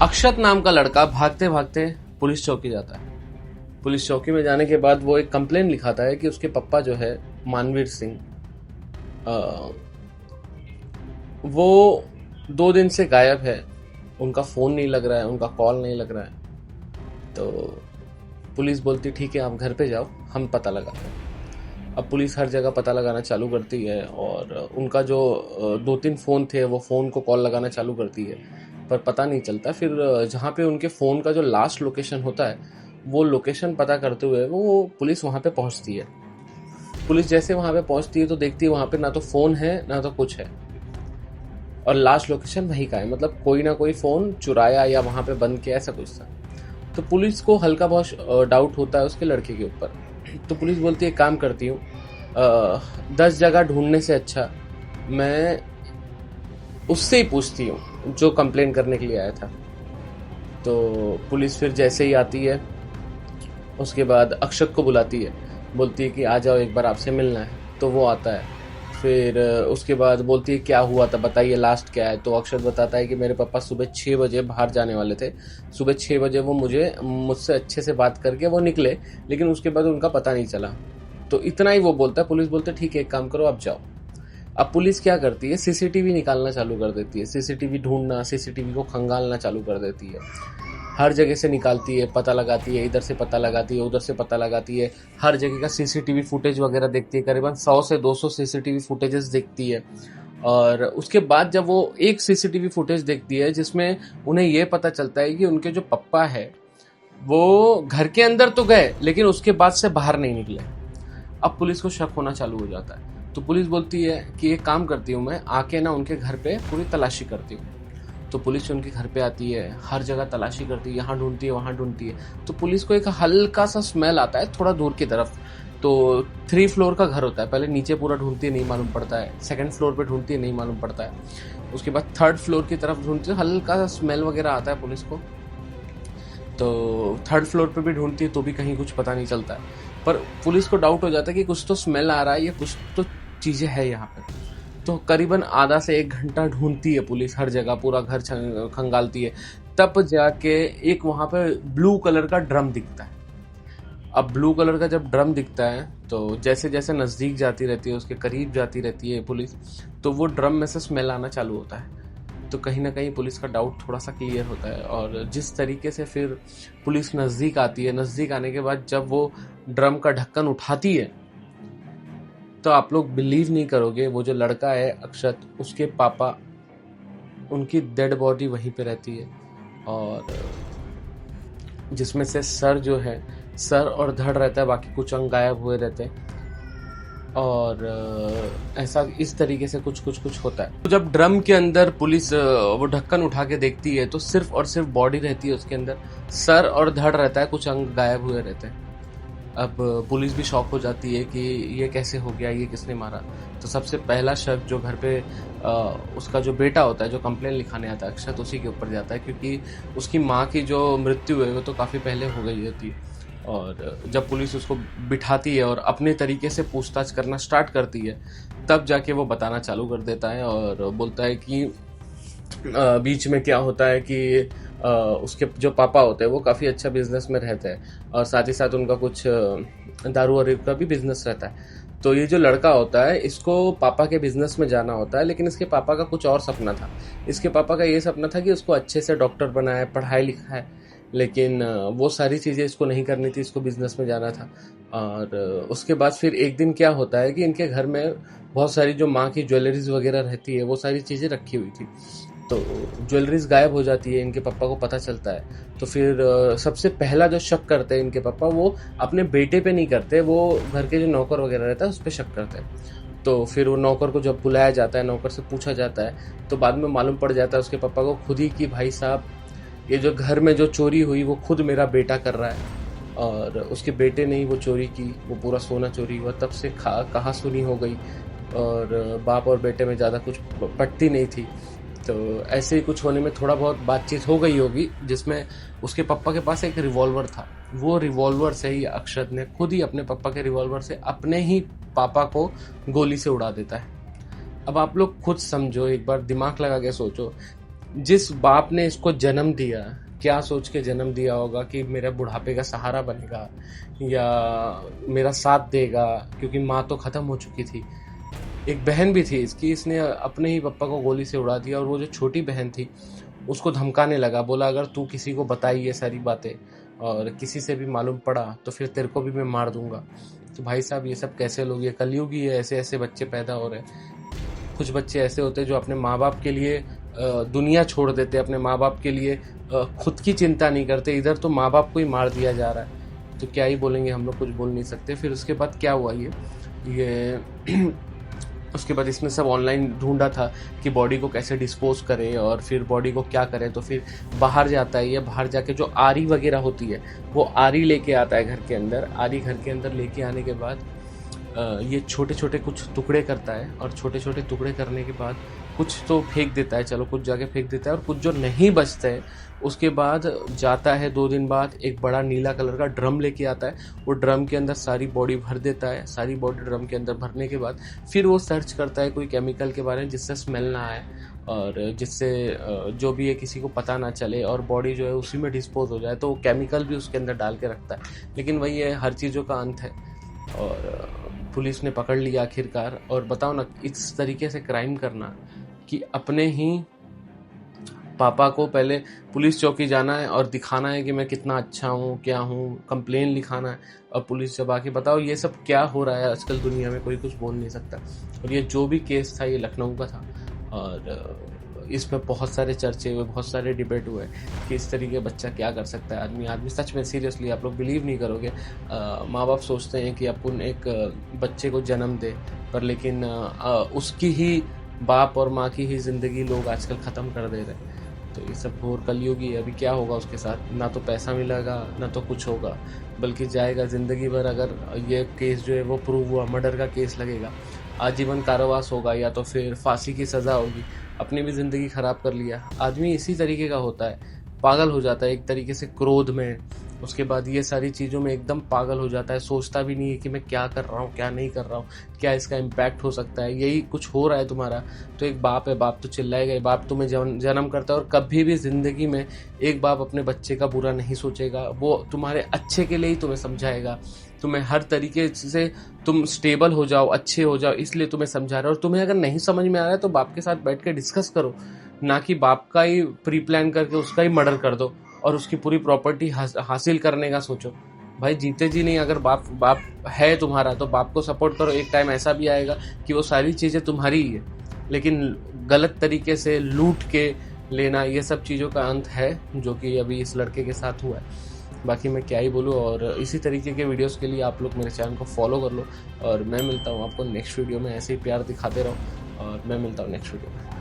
अक्षत नाम का लड़का भागते भागते पुलिस चौकी जाता है। पुलिस चौकी में जाने के बाद वो एक कंप्लेन लिखाता है कि उसके पप्पा जो है मानवीर सिंह, वो 2 दिन से गायब है। उनका फोन नहीं लग रहा है, उनका कॉल नहीं लग रहा है। तो पुलिस बोलती ठीक है आप घर पे जाओ, हम पता लगाते हैं। अब पुलिस हर जगह पता लगाना चालू करती है और उनका जो 2-3 फ़ोन थे वो फ़ोन को कॉल लगाना चालू करती है, पर पता नहीं चलता। फिर जहाँ पे उनके फ़ोन का जो लास्ट लोकेशन होता है वो लोकेशन पता करते हुए वो पुलिस वहाँ पे पहुँचती है। पुलिस जैसे वहाँ पे पहुँचती है तो देखती है वहाँ पे ना तो फ़ोन है ना तो कुछ है, और लास्ट लोकेशन वहीं का है, मतलब कोई ना कोई फ़ोन चुराया या वहाँ पे बंद किया, ऐसा कुछ था। तो पुलिस को हल्का बहुत डाउट होता है उसके लड़के के ऊपर। तो पुलिस बोलती है काम करती हूँ, 10 जगह ढूंढने से अच्छा मैं उससे ही पूछती हूँ जो कंप्लेन करने के लिए आया था। तो पुलिस फिर जैसे ही आती है उसके बाद अक्षत को बुलाती है, बोलती है कि आ जाओ एक बार आपसे मिलना है। तो वो आता है। फिर उसके बाद बोलती है क्या हुआ था बताइए, लास्ट क्या है। तो अक्षत बताता है कि मेरे पापा सुबह 6 बजे बाहर जाने वाले थे। सुबह 6 बजे वो मुझसे अच्छे से बात करके वो निकले, लेकिन उसके बाद उनका पता नहीं चला। तो इतना ही वो बोलता है। पुलिस बोलते ठीक है एक काम करो आप जाओ। अब पुलिस क्या करती है, सीसीटीवी निकालना चालू कर देती है। सीसीटीवी ढूंढना, सीसीटीवी को खंगालना चालू कर देती है। हर जगह से निकालती है, पता लगाती है, इधर से पता लगाती है, उधर से पता लगाती है। हर जगह का सीसीटीवी फुटेज वगैरह देखती है, करीबन 100 से 200 सीसीटीवी फुटेजेस देखती है। और उसके बाद जब वो एक सीसीटीवी फुटेज देखती है जिसमें उन्हें ये पता चलता है कि उनके जो पप्पा है वो घर के अंदर तो गए लेकिन उसके बाद से बाहर नहीं निकले। अब पुलिस को शक होना चालू हो जाता है। तो पुलिस बोलती है कि एक काम करती हूँ मैं आके ना उनके घर पे पूरी तलाशी करती हूँ। तो पुलिस उनके घर पे आती है, हर जगह तलाशी करती है, यहाँ ढूंढती है वहाँ ढूंढती है। तो पुलिस को एक हल्का सा स्मेल आता है थोड़ा दूर की तरफ। तो 3 फ्लोर का घर होता है, पहले नीचे पूरा ढूंढती है नहीं मालूम पड़ता है, 2nd फ्लोर पे ढूंढती है नहीं मालूम पड़ता है, उसके बाद 3rd फ्लोर की तरफ ढूंढती है, हल्का सा स्मेल वगैरह आता है पुलिस को। तो 3rd फ्लोर पे भी ढूंढती है तो भी कहीं कुछ पता नहीं चलता है। पर पुलिस को डाउट हो जाता है कि कुछ तो स्मेल आ रहा है, ये कुछ तो चीजें है यहाँ पे। तो करीबन आधा से 1 घंटा ढूंढती है पुलिस, हर जगह पूरा घर खंगालती है। तब जाके एक वहां पे ब्लू कलर का ड्रम दिखता है। अब ब्लू कलर का जब ड्रम दिखता है तो जैसे जैसे नजदीक जाती रहती है, उसके करीब जाती रहती है पुलिस, तो वो ड्रम में से स्मेल आना चालू होता है। तो कहीं ना कहीं पुलिस का डाउट थोड़ा सा क्लियर होता है। और जिस तरीके से फिर पुलिस नजदीक आती है, नजदीक आने के बाद जब वो ड्रम का ढक्कन उठाती है तो आप लोग बिलीव नहीं करोगे, वो जो लड़का है अक्षत, उसके पापा, उनकी डेड बॉडी वहीं पे रहती है। और जिसमें से सर जो है, सर और धड़ रहता है, बाकी कुछ अंग गायब हुए रहते हैं। और ऐसा इस तरीके से कुछ होता है। तो जब ड्रम के अंदर पुलिस वो ढक्कन उठा के देखती है तो सिर्फ और सिर्फ बॉडी रहती है उसके अंदर, सर और धड़ रहता है, कुछ अंग गायब हुए रहते हैं। अब पुलिस भी शॉक हो जाती है कि ये कैसे हो गया, ये किसने मारा। तो सबसे पहला शक जो घर पे उसका जो बेटा होता है, जो कंप्लेन लिखाने आता है अक्षत, उसी के ऊपर जाता है, क्योंकि उसकी माँ की जो मृत्यु है वो तो काफ़ी पहले हो गई होती। और जब पुलिस उसको बिठाती है और अपने तरीके से पूछताछ करना स्टार्ट करती है, तब जाके वो बताना चालू कर देता है और बोलता है कि बीच में क्या होता है कि उसके जो पापा होते हैं वो काफ़ी अच्छा बिजनेस में रहते हैं और साथ ही साथ उनका कुछ दारू और का भी बिजनेस रहता है। तो ये जो लड़का होता है इसको पापा के बिजनेस में जाना होता है, लेकिन इसके पापा का कुछ और सपना था। इसके पापा का ये सपना था कि उसको अच्छे से डॉक्टर बनाए, पढ़ाई लिखाए, लेकिन वो सारी चीज़ें इसको नहीं करनी थी, इसको बिजनेस में जाना था। और उसके बाद फिर एक दिन क्या होता है कि इनके घर में बहुत सारी जो माँ की ज्वेलरीज वगैरह रहती है वो सारी चीज़ें रखी हुई थी। तो ज्वेलरीज गायब हो जाती है, इनके पापा को पता चलता है। तो फिर सबसे पहला जो शक करते हैं इनके पापा, वो अपने बेटे पे नहीं करते, वो घर के जो नौकर वगैरह रहता है उस पर शक करते हैं। तो फिर वो नौकर को जब बुलाया जाता है, नौकर से पूछा जाता है, तो बाद में मालूम पड़ जाता है उसके पापा को खुद ही कि भाई साहब ये जो घर में जो चोरी हुई वो खुद मेरा बेटा कर रहा है, और उसके बेटे ने ही वो चोरी की, वो पूरा सोना चोरी हुआ। तब से कहा सुनी हो गई और बाप और बेटे में ज़्यादा कुछ पटती नहीं थी। तो ऐसे ही कुछ होने में थोड़ा बहुत बातचीत हो गई होगी, जिसमें उसके पापा के पास एक रिवॉल्वर था। वो रिवॉल्वर से ही अक्षत ने खुद ही अपने पापा के रिवॉल्वर से अपने ही पापा को गोली से उड़ा देता है। अब आप लोग खुद समझो, एक बार दिमाग लगा के सोचो, जिस बाप ने इसको जन्म दिया, क्या सोच के जन्म दिया होगा कि मेरा बुढ़ापे का सहारा बनेगा या मेरा साथ देगा, क्योंकि माँ तो ख़त्म हो चुकी थी। एक बहन भी थी इसकी, इसने अपने ही पापा को गोली से उड़ा दिया, और वो जो छोटी बहन थी उसको धमकाने लगा, बोला अगर तू किसी को बताई ये सारी बातें और किसी से भी मालूम पड़ा तो फिर तेरे को भी मैं मार दूंगा। तो भाई साहब ये सब कैसे लोग, ये कलयुग ही है, ऐसे ऐसे बच्चे पैदा हो रहे हैं। कुछ बच्चे ऐसे होते हैं जो अपने माँ बाप के लिए दुनिया छोड़ देते, अपने माँ बाप के लिए खुद की चिंता नहीं करते। इधर तो माँ बाप को ही मार दिया जा रहा है, तो क्या ही बोलेंगे हम लोग, कुछ बोल नहीं सकते। फिर उसके बाद क्या हुआ ये उसके बाद इसने सब ऑनलाइन ढूंढा था कि बॉडी को कैसे डिस्पोज करे और फिर बॉडी को क्या करे। तो फिर बाहर जाता है, ये बाहर जाके जो आरी वगैरह होती है वो आरी लेके आता है घर के अंदर। आरी घर के अंदर लेके आने के बाद ये छोटे छोटे कुछ टुकड़े करता है, और छोटे छोटे टुकड़े करने के बाद कुछ तो फेंक देता है, चलो कुछ जाके फेंक देता है, और कुछ जो नहीं बचता है उसके बाद जाता है 2 दिन बाद एक बड़ा नीला कलर का ड्रम लेके आता है। वो ड्रम के अंदर सारी बॉडी भर देता है। सारी बॉडी ड्रम के अंदर भरने के बाद फिर वो सर्च करता है कोई केमिकल के बारे में जिससे स्मेल ना आए और जिससे जो भी है किसी को पता ना चले, और बॉडी जो है उसी में डिस्पोज हो जाए। तो वो केमिकल भी उसके अंदर डाल के रखता है। लेकिन वही है, हर चीज़ों का अंत है, और पुलिस ने पकड़ लिया आखिरकार। और बताओ ना, इस तरीके से क्राइम करना कि अपने ही पापा को पहले पुलिस चौकी जाना है और दिखाना है कि मैं कितना अच्छा हूँ, क्या हूँ, कंप्लेन लिखाना है, और पुलिस जब आके बताओ ये सब क्या हो रहा है आजकल दुनिया में, कोई कुछ बोल नहीं सकता। और ये जो भी केस था ये लखनऊ का था, और इसमें बहुत सारे चर्चे हुए, बहुत सारे डिबेट हुए कि इस तरीके बच्चा क्या कर सकता है। आदमी सच में सीरियसली आप लोग बिलीव नहीं करोगे, माँ बाप सोचते हैं कि अपन एक बच्चे को जन्म दे, पर लेकिन उसकी ही बाप और माँ की ही ज़िंदगी लोग आजकल ख़त्म कर दे रहे हैं। तो ये सब घोर कलयुग ही है। अभी क्या होगा उसके साथ, ना तो पैसा मिलेगा ना तो कुछ होगा, बल्कि जाएगा ज़िंदगी भर। अगर ये केस जो है वो प्रूव हुआ, मर्डर का केस लगेगा, आजीवन कारावास होगा या तो फिर फांसी की सज़ा होगी। अपनी भी ज़िंदगी ख़राब कर लिया। आदमी इसी तरीके का होता है, पागल हो जाता है एक तरीके से, क्रोध में, उसके बाद ये सारी चीज़ों में एकदम पागल हो जाता है। सोचता भी नहीं है कि मैं क्या कर रहा हूँ, क्या नहीं कर रहा हूँ, क्या इसका इम्पैक्ट हो सकता है। यही कुछ हो रहा है तुम्हारा। तो एक बाप है, बाप तो चिल्लाएगा, बाप तुम्हें जन्म करता है, और कभी भी ज़िंदगी में एक बाप अपने बच्चे का बुरा नहीं सोचेगा। वो तुम्हारे अच्छे के लिए ही तुम्हें समझाएगा, तुम्हें हर तरीके से तुम स्टेबल हो जाओ, अच्छे हो जाओ, इसलिए तुम्हें समझा रहा है। और तुम्हें अगर नहीं समझ में आ रहा है तो बाप के साथ बैठ के डिस्कस करो, ना कि बाप का ही प्री प्लान करके उसका ही मर्डर कर दो और उसकी पूरी प्रॉपर्टी हासिल करने का सोचो। भाई जीते जी नहीं, अगर बाप है तुम्हारा तो बाप को सपोर्ट करो। एक टाइम ऐसा भी आएगा कि वो सारी चीज़ें तुम्हारी ही है, लेकिन गलत तरीके से लूट के लेना, ये सब चीज़ों का अंत है, जो कि अभी इस लड़के के साथ हुआ है। बाकी मैं क्या ही बोलूँ। और इसी तरीके के वीडियोस के लिए आप लोग मेरे चैनल को फॉलो कर लो, और मैं मिलता हूँ आपको नेक्स्ट वीडियो में। ऐसे ही प्यार दिखाते रहो, और मैं मिलता हूँ नेक्स्ट वीडियो में।